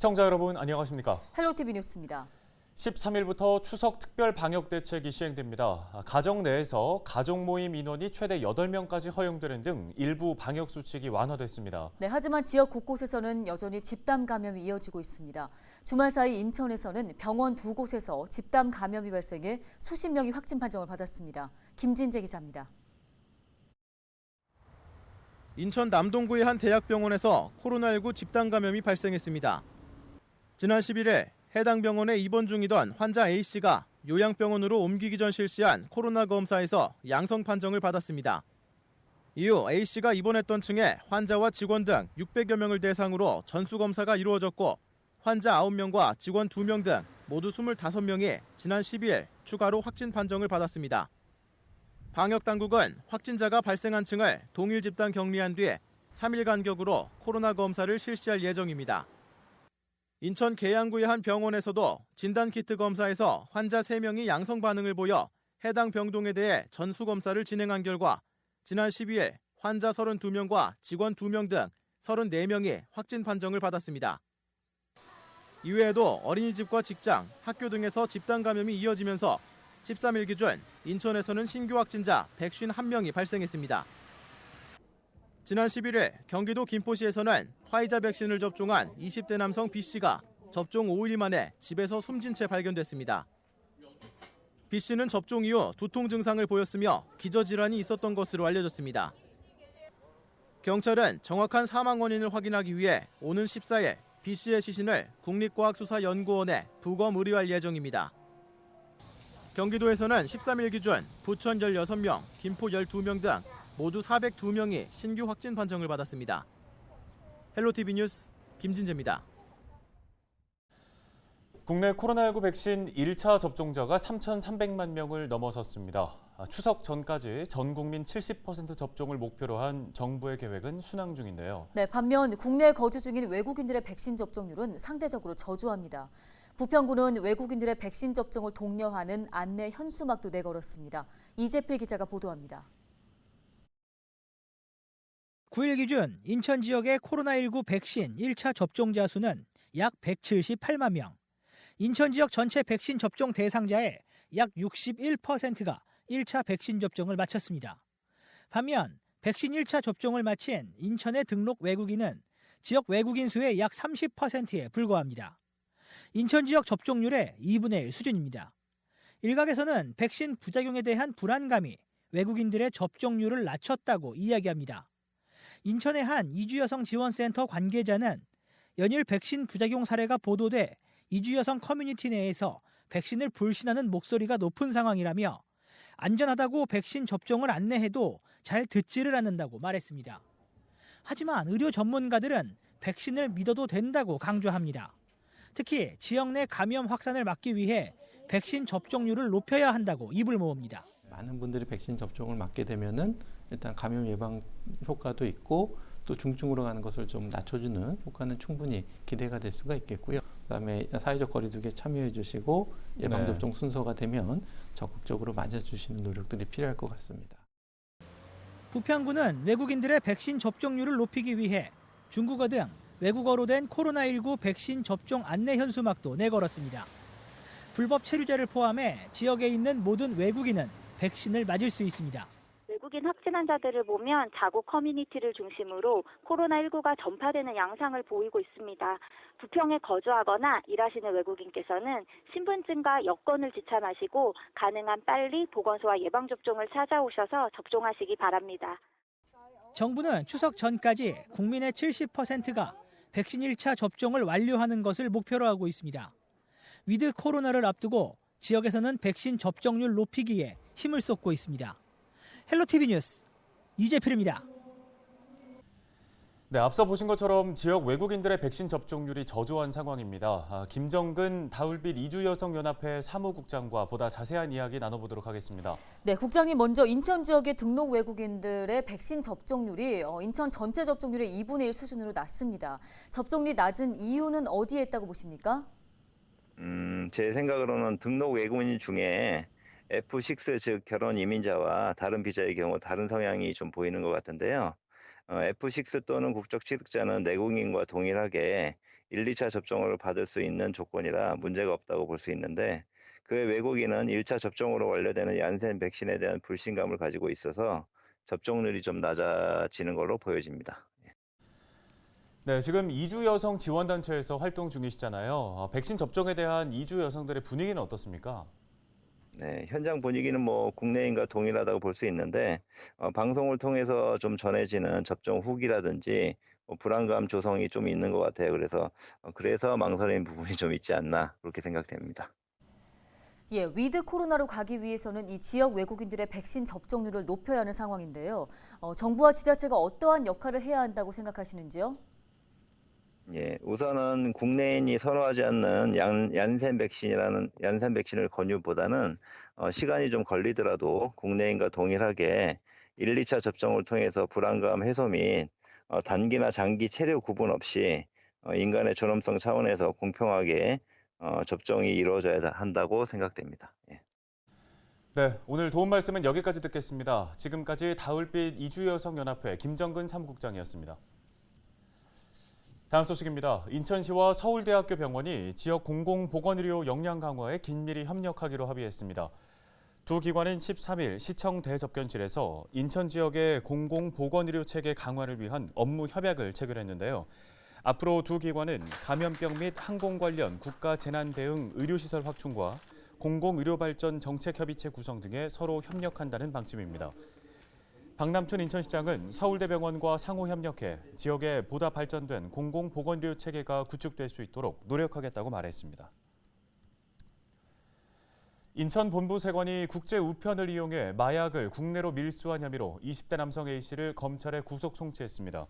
시청자 여러분 안녕하십니까? 헬로티비 뉴스입니다. 13일부터 추석 특별 방역 대책이 시행됩니다. 가정 내에서 가족 모임 인원이 최대 8명까지 허용되는 등 일부 방역 수칙이 완화됐습니다. 네, 하지만 지역 곳곳에서는 여전히 집단 감염이 이어지고 있습니다. 주말 사이 인천에서는 병원 2곳에서 집단 감염이 발생해 수십 명이 확진 판정을 받았습니다. 김진재 기자입니다. 인천 남동구의 한 대학병원에서 코로나19 집단 감염이 발생했습니다. 지난 11일 해당 병원에 입원 중이던 환자 A씨가 요양병원으로 옮기기 전 실시한 코로나 검사에서 양성 판정을 받았습니다. 이후 A씨가 입원했던 층에 환자와 직원 등 600여 명을 대상으로 전수검사가 이루어졌고 환자 9명과 직원 2명 등 모두 25명이 지난 12일 추가로 확진 판정을 받았습니다. 방역당국은 확진자가 발생한 층을 동일 집단 격리한 뒤 3일 간격으로 코로나 검사를 실시할 예정입니다. 인천 계양구의 한 병원에서도 진단키트 검사에서 환자 3명이 양성 반응을 보여 해당 병동에 대해 전수검사를 진행한 결과 지난 12일 환자 32명과 직원 2명 등 34명이 확진 판정을 받았습니다. 이외에도 어린이집과 직장, 학교 등에서 집단 감염이 이어지면서 13일 기준 인천에서는 신규 확진자 151명이 발생했습니다. 지난 11일 경기도 김포시에서는 화이자 백신을 접종한 20대 남성 B씨가 접종 5일 만에 집에서 숨진 채 발견됐습니다. B씨는 접종 이후 두통 증상을 보였으며 기저질환이 있었던 것으로 알려졌습니다. 경찰은 정확한 사망 원인을 확인하기 위해 오는 14일 B씨의 시신을 국립과학수사연구원에 부검 의뢰할 예정입니다. 경기도에서는 13일 기준 부천 16명, 김포 12명 등 모두 402명이 신규 확진 판정을 받았습니다. 헬로티비 뉴스 김진재입니다. 국내 코로나19 백신 1차 접종자가 3,300만 명을 넘어섰습니다. 추석 전까지 전 국민 70% 접종을 목표로 한 정부의 계획은 순항 중인데요. 네, 반면 국내 거주 중인 외국인들의 백신 접종률은 상대적으로 저조합니다. 부평구는 외국인들의 백신 접종을 독려하는 안내 현수막도 내걸었습니다. 이재필 기자가 보도합니다. 9일 기준 인천 지역의 코로나19 백신 1차 접종자 수는 약 178만 명. 인천 지역 전체 백신 접종 대상자의 약 61%가 1차 백신 접종을 마쳤습니다. 반면 백신 1차 접종을 마친 인천의 등록 외국인은 지역 외국인 수의 약 30%에 불과합니다. 인천 지역 접종률의 2분의 1 수준입니다. 일각에서는 백신 부작용에 대한 불안감이 외국인들의 접종률을 낮췄다고 이야기합니다. 인천의 한 이주여성 지원센터 관계자는 연일 백신 부작용 사례가 보도돼 이주여성 커뮤니티 내에서 백신을 불신하는 목소리가 높은 상황이라며 안전하다고 백신 접종을 안내해도 잘 듣지를 않는다고 말했습니다. 하지만 의료 전문가들은 백신을 믿어도 된다고 강조합니다. 특히 지역 내 감염 확산을 막기 위해 백신 접종률을 높여야 한다고 입을 모읍니다. 많은 분들이 백신 접종을 맞게 되면은 일단 감염 예방 효과도 있고 또 중증으로 가는 것을 좀 낮춰주는 효과는 충분히 기대가 될 수가 있겠고요. 그다음에 사회적 거리두기에 참여해 주시고 예방 접종 순서가 되면 적극적으로 맞아주시는 노력들이 필요할 것 같습니다. 부평구는 외국인들의 백신 접종률을 높이기 위해 중국어 등 외국어로 된 코로나19 백신 접종 안내 현수막도 내걸었습니다. 불법 체류자를 포함해 지역에 있는 모든 외국인은 백신을 맞을 수 있습니다. 외국인 확진 환자들을 보면 자국 커뮤니티를 중심으로 코로나19가 전파되는 양상을 보이고 있습니다. 부평에 거주하거나 일하시는 외국인께서는 신분증과 여권을 지참하시고 가능한 빨리 보건소와 예방접종을 찾아오셔서 접종하시기 바랍니다. 정부는 추석 전까지 국민의 70%가 백신 1차 접종을 완료하는 것을 목표로 하고 있습니다. 위드 코로나를 앞두고 지역에서는 백신 접종률 높이기에 힘을 쏟고 있습니다. 헬로티비 뉴스 이재필입니다. 네, 앞서 보신 것처럼 지역 외국인들의 백신 접종률이 저조한 상황입니다. 김정근 다울빛 이주여성연합회 사무국장과 보다 자세한 이야기 나눠보도록 하겠습니다. 네, 국장님 먼저 인천 지역의 등록 외국인들의 백신 접종률이 인천 전체 접종률의 2분의 1 수준으로 낮습니다. 접종률이 낮은 이유는 어디에 있다고 보십니까? 제 생각으로는 등록 외국인 중에 F6 즉 결혼 이민자와 다른 비자의 경우 다른 성향이 좀 보이는 것 같은데요. F6 또는 국적 취득자는 내국인과 동일하게 1, 2차 접종을 받을 수 있는 조건이라 문제가 없다고 볼 수 있는데 그 외 외국인은 1차 접종으로 완료되는 얀센 백신에 대한 불신감을 가지고 있어서 접종률이 좀 낮아지는 걸로 보여집니다. 네, 지금 이주 여성 지원단체에서 활동 중이시잖아요. 백신 접종에 대한 이주 여성들의 분위기는 어떻습니까? 네, 현장 분위기는 뭐 국내인과 동일하다고 볼 수 있는데 방송을 통해서 좀 전해지는 접종 후기라든지 뭐 불안감 조성이 좀 있는 것 같아요. 그래서 망설이는 부분이 좀 있지 않나 그렇게 생각됩니다. 예, 위드 코로나로 가기 위해서는 이 지역 외국인들의 백신 접종률을 높여야 하는 상황인데요. 정부와 지자체가 어떠한 역할을 해야 한다고 생각하시는지요? 예, 우선은 국내인이 선호하지 않는 얀센 백신을 권유보다는 시간이 좀 걸리더라도 국내인과 동일하게 1, 2차 접종을 통해서 불안감 해소 및 단기나 장기 체류 구분 없이 인간의 존엄성 차원에서 공평하게 접종이 이루어져야 한다고 생각됩니다. 예. 네, 오늘 도움 말씀은 여기까지 듣겠습니다. 지금까지 다울빛 이주여성연합회 김정근 사무국장이었습니다. 다음 소식입니다. 인천시와 서울대학교 병원이 지역 공공보건의료 역량 강화에 긴밀히 협력하기로 합의했습니다. 두 기관은 13일 시청 대접견실에서 인천 지역의 공공보건의료 체계 강화를 위한 업무 협약을 체결했는데요. 앞으로 두 기관은 감염병 및 항공 관련 국가 재난 대응 의료시설 확충과 공공의료발전 정책협의체 구성 등에 서로 협력한다는 방침입니다. 박남춘 인천시장은 서울대병원과 상호 협력해 지역에 보다 발전된 공공보건의료 체계가 구축될 수 있도록 노력하겠다고 말했습니다. 인천 본부세관이 국제 우편을 이용해 마약을 국내로 밀수한 혐의로 20대 남성 A씨를 검찰에 구속 송치했습니다.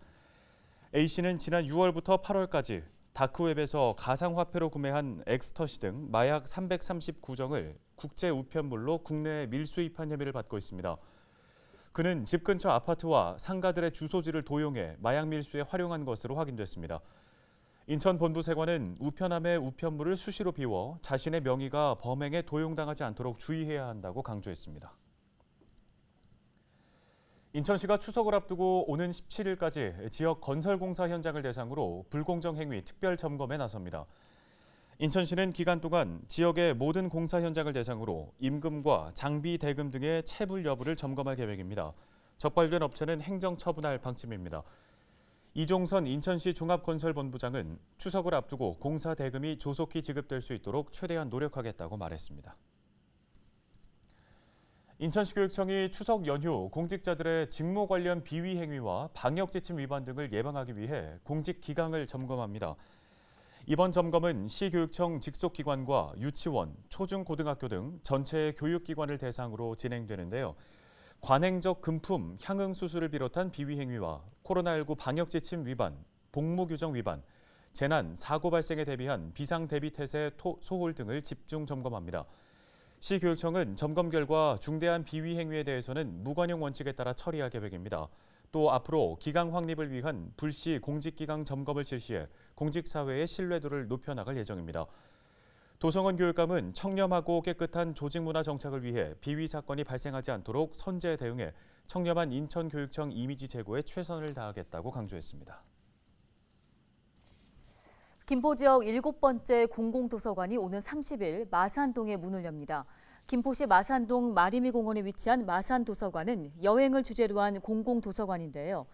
A씨는 지난 6월부터 8월까지 다크웹에서 가상화폐로 구매한 엑스터시 등 마약 339정을 국제 우편물로 국내에 밀수입한 혐의를 받고 있습니다. 그는 집 근처 아파트와 상가들의 주소지를 도용해 마약 밀수에 활용한 것으로 확인됐습니다. 인천 본부세관은 우편함의 우편물을 수시로 비워 자신의 명의가 범행에 도용당하지 않도록 주의해야 한다고 강조했습니다. 인천시가 추석을 앞두고 오는 17일까지 지역 건설공사 현장을 대상으로 불공정 행위 특별 점검에 나섭니다. 인천시는 기간 동안 지역의 모든 공사 현장을 대상으로 임금과 장비 대금 등의 체불 여부를 점검할 계획입니다. 적발된 업체는 행정 처분할 방침입니다. 이종선 인천시 종합건설본부장은 추석을 앞두고 공사 대금이 조속히 지급될 수 있도록 최대한 노력하겠다고 말했습니다. 인천시교육청이 추석 연휴 공직자들의 직무 관련 비위 행위와 방역지침 위반 등을 예방하기 위해 공직 기강을 점검합니다. 이번 점검은 시교육청 직속기관과 유치원, 초중고등학교 등 전체 교육기관을 대상으로 진행되는데요. 관행적 금품, 향응 수수를 비롯한 비위 행위와 코로나19 방역지침 위반, 복무규정 위반, 재난, 사고 발생에 대비한 비상대비태세 소홀 등을 집중 점검합니다. 시교육청은 점검 결과 중대한 비위 행위에 대해서는 무관용 원칙에 따라 처리할 계획입니다. 또 앞으로 기강 확립을 위한 불시 공직기강 점검을 실시해 공직사회의 신뢰도를 높여나갈 예정입니다. 도성원 교육감은 청렴하고 깨끗한 조직문화 정착을 위해 비위 사건이 발생하지 않도록 선제 대응해 청렴한 인천교육청 이미지 제고에 최선을 다하겠다고 강조했습니다. 김포 지역 7번째 공공도서관이 오는 30일 마산동에 문을 엽니다. 김포시 마산동 마리미공원에 위치한 마산도서관은 여행을 주제로 한 공공도서관인데요.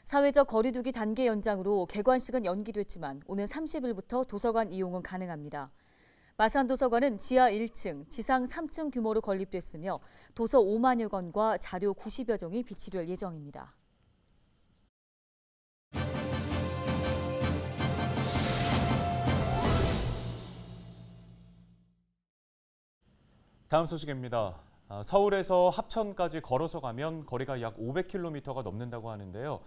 사회적 거리두기 단계 연장으로 개관식은 연기됐지만 오는 30일부터 도서관 이용은 가능합니다. 마산도서관은 지하 1층, 지상 3층 규모로 건립됐으며 도서 5만여 권과 자료 90여 종이 비치될 예정입니다. 다음 소식입니다. 서울에서 합천까지 걸어서 가면 거리가 약 500km가 넘는다고 하는데요.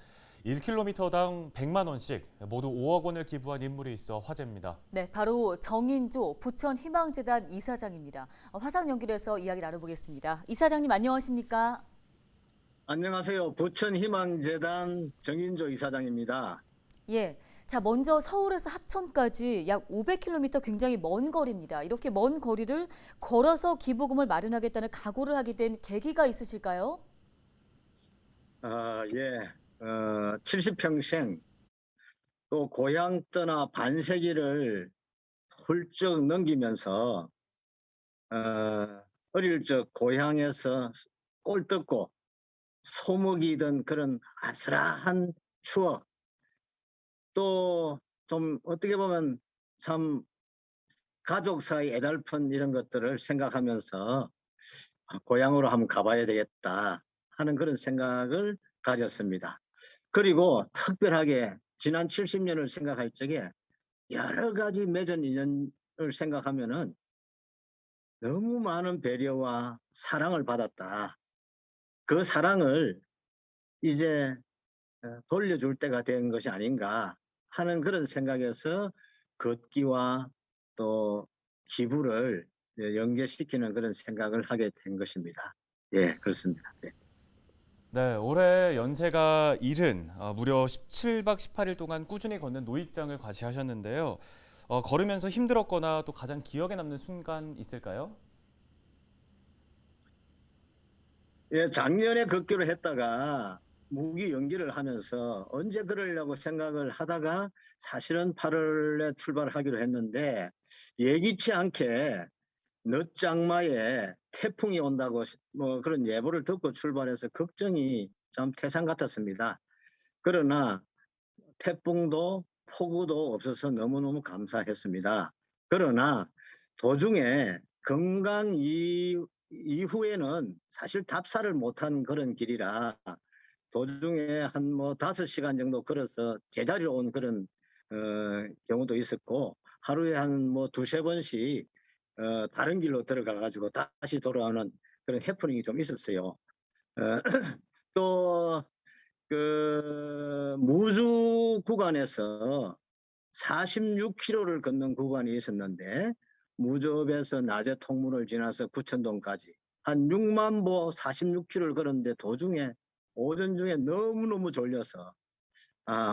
1km당 100만 원씩 모두 5억 원을 기부한 인물이 있어 화제입니다. 네, 바로 정인조 부천희망재단 이사장입니다. 화상 연결해서 이야기 나눠보겠습니다. 이사장님 안녕하십니까? 안녕하세요. 부천희망재단 정인조 이사장입니다. 예. 자, 먼저 서울에서 합천까지 약 500km 굉장히 먼 거리입니다. 이렇게 먼 거리를 걸어서 기부금을 마련하겠다는 각오를 하게 된 계기가 있으실까요? 예. 70평생 또 고향 떠나 반세기를 훌쩍 넘기면서 어릴 적 고향에서 꼴 뜯고 소먹이던 그런 아슬한 추억, 또 좀 어떻게 보면 참 가족 사이 애달픈 이런 것들을 생각하면서 고향으로 한번 가봐야 되겠다 하는 그런 생각을 가졌습니다. 그리고 특별하게 지난 70년을 생각할 적에 여러 가지 맺은 인연을 생각하면은 너무 많은 배려와 사랑을 받았다. 그 사랑을 이제 돌려줄 때가 된 것이 아닌가 하는 그런 생각에서 걷기와 또 기부를 연계시키는 그런 생각을 하게 된 것입니다. 예, 그렇습니다. 네. 네, 올해 연세가 70, 무려 17박 18일 동안 꾸준히 걷는 노익장을 과시하셨는데요. 걸으면서 힘들었거나 또 가장 기억에 남는 순간 있을까요? 예, 작년에 걷기로 했다가 무기 연기를 하면서 언제 그러려고 생각을 하다가 사실은 8월에 출발하기로 했는데 예기치 않게 늦장마에 태풍이 온다고 뭐 그런 예보를 듣고 출발해서 걱정이 참 태산 같았습니다. 그러나 태풍도 폭우도 없어서 너무너무 감사했습니다. 그러나 도중에 건강 이후에는 사실 답사를 못한 그런 길이라 도중에 한 뭐 5시간 정도 걸어서 제자리로 온 그런 경우도 있었고 하루에 한 뭐 2~3번씩 다른 길로 들어가 가지고 다시 돌아오는 그런 해프닝이 좀 있었어요. 또 그 무주 구간에서 46km를 걷는 구간이 있었는데 무접에서 낮에 통문을 지나서 구천동까지 한 6만 보 46km를 걸었는데 도중에 오전 중에 너무너무 졸려서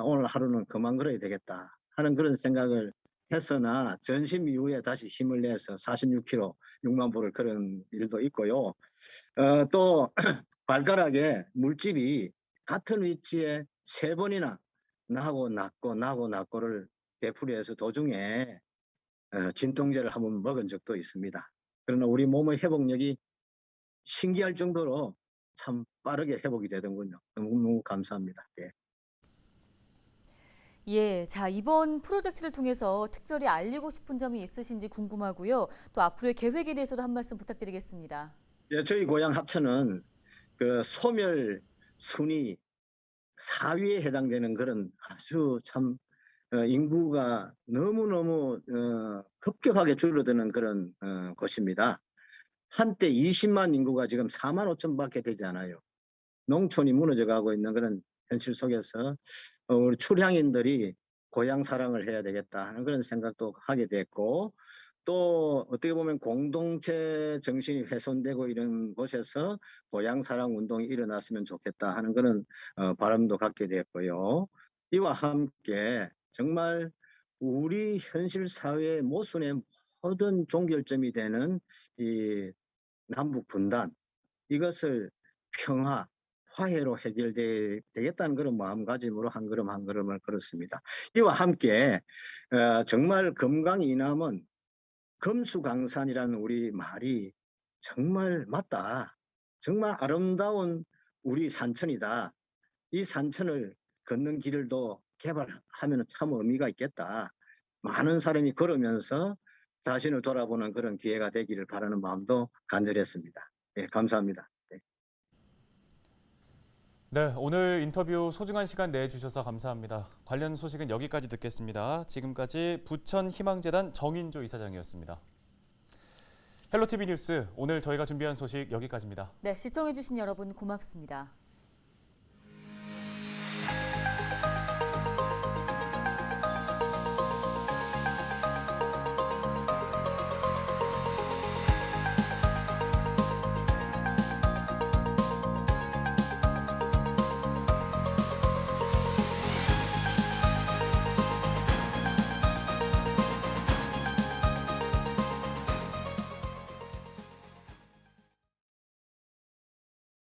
오늘 하루는 그만 걸어야 되겠다 하는 그런 생각을 했으나 전심 이후에 다시 힘을 내서 46km 6만 보를 걸은 일도 있고요. 또 발가락에 물집이 같은 위치에 3번이나 나고 낫고를 되풀이해서 도중에 진통제를 한번 먹은 적도 있습니다. 그러나 우리 몸의 회복력이 신기할 정도로 참 빠르게 회복이 되는군요. 너무 감사합니다. 예. 예, 자, 이번 프로젝트를 통해서 특별히 알리고 싶은 점이 있으신지 궁금하고요. 또 앞으로의 계획에 대해서도 한 말씀 부탁드리겠습니다. 예, 저희 고향 합천은 그 소멸 순위 4위에 해당되는 그런 아주 참 인구가 너무너무 급격하게 줄어드는 그런 곳입니다. 한때 20만 인구가 지금 4만 5천밖에 되지 않아요. 농촌이 무너져 가고 있는 그런 현실 속에서 우리 출향인들이 고향 사랑을 해야 되겠다 하는 그런 생각도 하게 됐고 또 어떻게 보면 공동체 정신이 훼손되고 이런 곳에서 고향 사랑 운동이 일어났으면 좋겠다 하는 그런 바람도 갖게 됐고요. 이와 함께 정말 우리 현실 사회의 모순의 모든 종결점이 되는 이 남북 분단 이것을 평화, 화해로 해결되겠다는 그런 마음가짐으로 한 걸음 한 걸음을 걸었습니다. 이와 함께 정말 금강이남은 금수강산이라는 우리 말이 정말 맞다. 정말 아름다운 우리 산천이다. 이 산천을 걷는 길을도 개발하면 참 의미가 있겠다. 많은 사람이 걸으면서 자신을 돌아보는 그런 기회가 되기를 바라는 마음도 간절했습니다. 네, 감사합니다. 네. 네, 오늘 인터뷰 소중한 시간 내주셔서 감사합니다. 관련 소식은 여기까지 듣겠습니다. 지금까지 부천희망재단 정인조 이사장이었습니다. 헬로티비 뉴스, 오늘 저희가 준비한 소식 여기까지입니다. 네, 시청해주신 여러분 고맙습니다.